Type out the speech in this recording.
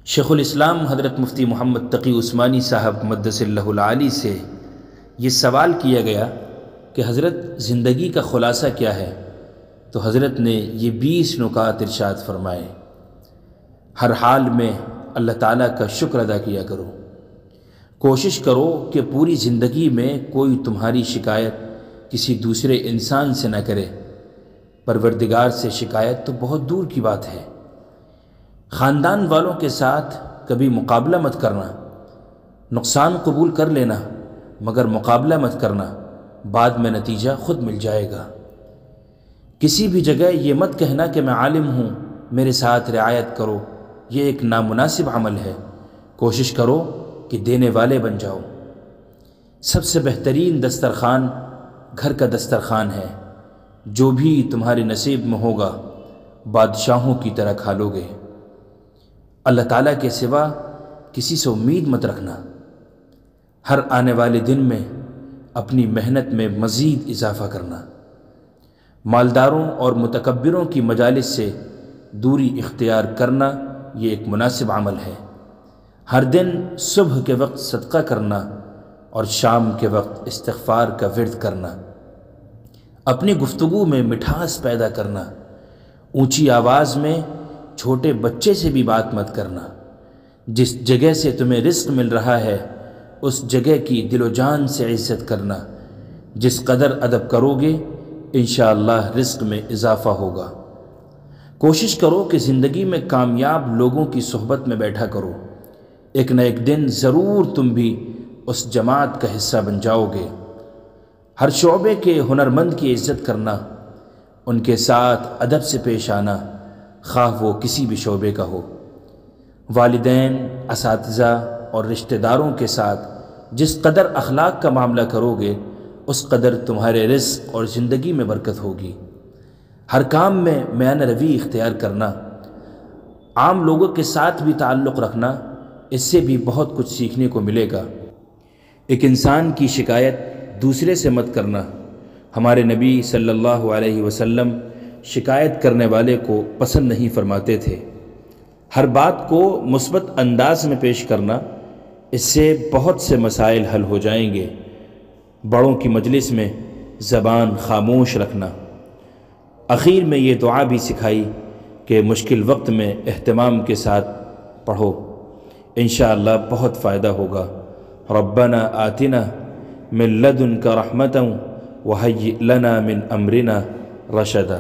شیخ الاسلام حضرت مفتی محمد تقی عثمانی صاحب مقدس اللہ العالی سے یہ سوال کیا گیا کہ حضرت زندگی کا خلاصہ کیا ہے؟ تو حضرت نے یہ 20 نکات ارشاد فرمائے۔ ہر حال میں اللہ تعالیٰ کا شکر ادا کیا کرو، کوشش کرو کہ پوری زندگی میں کوئی تمہاری شکایت کسی دوسرے انسان سے نہ کرے۔ پروردگار سے شکایت تو بہت دور کی بات ہے۔ خاندان والوں کے ساتھ کبھی مقابلہ مت کرنا، نقصان قبول کر لینا مگر مقابلہ مت کرنا، بعد میں نتیجہ خود مل جائے گا۔ کسی بھی جگہ یہ مت کہنا کہ میں عالم ہوں، میرے ساتھ رعایت کرو، یہ ایک نامناسب عمل ہے۔ کوشش کرو کہ دینے والے بن جاؤ۔ سب سے بہترین دسترخوان گھر کا دسترخوان ہے، جو بھی تمہارے نصیب میں ہوگا بادشاہوں کی طرح کھا لو گے۔ اللہ تعالیٰ کے سوا کسی سے امید مت رکھنا۔ ہر آنے والے دن میں اپنی محنت میں مزید اضافہ کرنا۔ مالداروں اور متکبروں کی مجالس سے دوری اختیار کرنا یہ ایک مناسب عمل ہے۔ ہر دن صبح کے وقت صدقہ کرنا اور شام کے وقت استغفار کا ورد کرنا۔ اپنی گفتگو میں مٹھاس پیدا کرنا۔ اونچی آواز میں چھوٹے بچے سے بھی بات مت کرنا۔ جس جگہ سے تمہیں رزق مل رہا ہے اس جگہ کی دل و جان سے عزت کرنا۔ جس قدر ادب کرو گے انشاءاللہ رزق میں اضافہ ہوگا۔ کوشش کرو کہ زندگی میں کامیاب لوگوں کی صحبت میں بیٹھا کرو۔ ایک نہ ایک دن ضرور تم بھی اس جماعت کا حصہ بن جاؤ گے۔ ہر شعبے کے ہنرمند کی عزت کرنا، ان کے ساتھ ادب سے پیش آنا، خواہ وہ کسی بھی شعبے کا ہو۔ والدین، اساتذہ اور رشتہ داروں کے ساتھ جس قدر اخلاق کا معاملہ کرو گے اس قدر تمہارے رزق اور زندگی میں برکت ہوگی۔ ہر کام میں میانہ روی اختیار کرنا، عام لوگوں کے ساتھ بھی تعلق رکھنا، اس سے بھی بہت کچھ سیکھنے کو ملے گا۔ ایک انسان کی شکایت دوسرے سے مت کرنا۔ ہمارے نبی صلی اللہ علیہ وسلم شکایت کرنے والے کو پسند نہیں فرماتے تھے۔ ہر بات کو مثبت انداز میں پیش کرنا، اس سے بہت سے مسائل حل ہو جائیں گے۔ بڑوں کی مجلس میں زبان خاموش رکھنا۔ اخیر میں یہ دعا بھی سکھائی کہ مشکل وقت میں اہتمام کے ساتھ پڑھو، انشاءاللہ بہت فائدہ ہوگا۔ ربنا آتنا من لدنک رحمتا وہیئ لنا من امرنا رشدا۔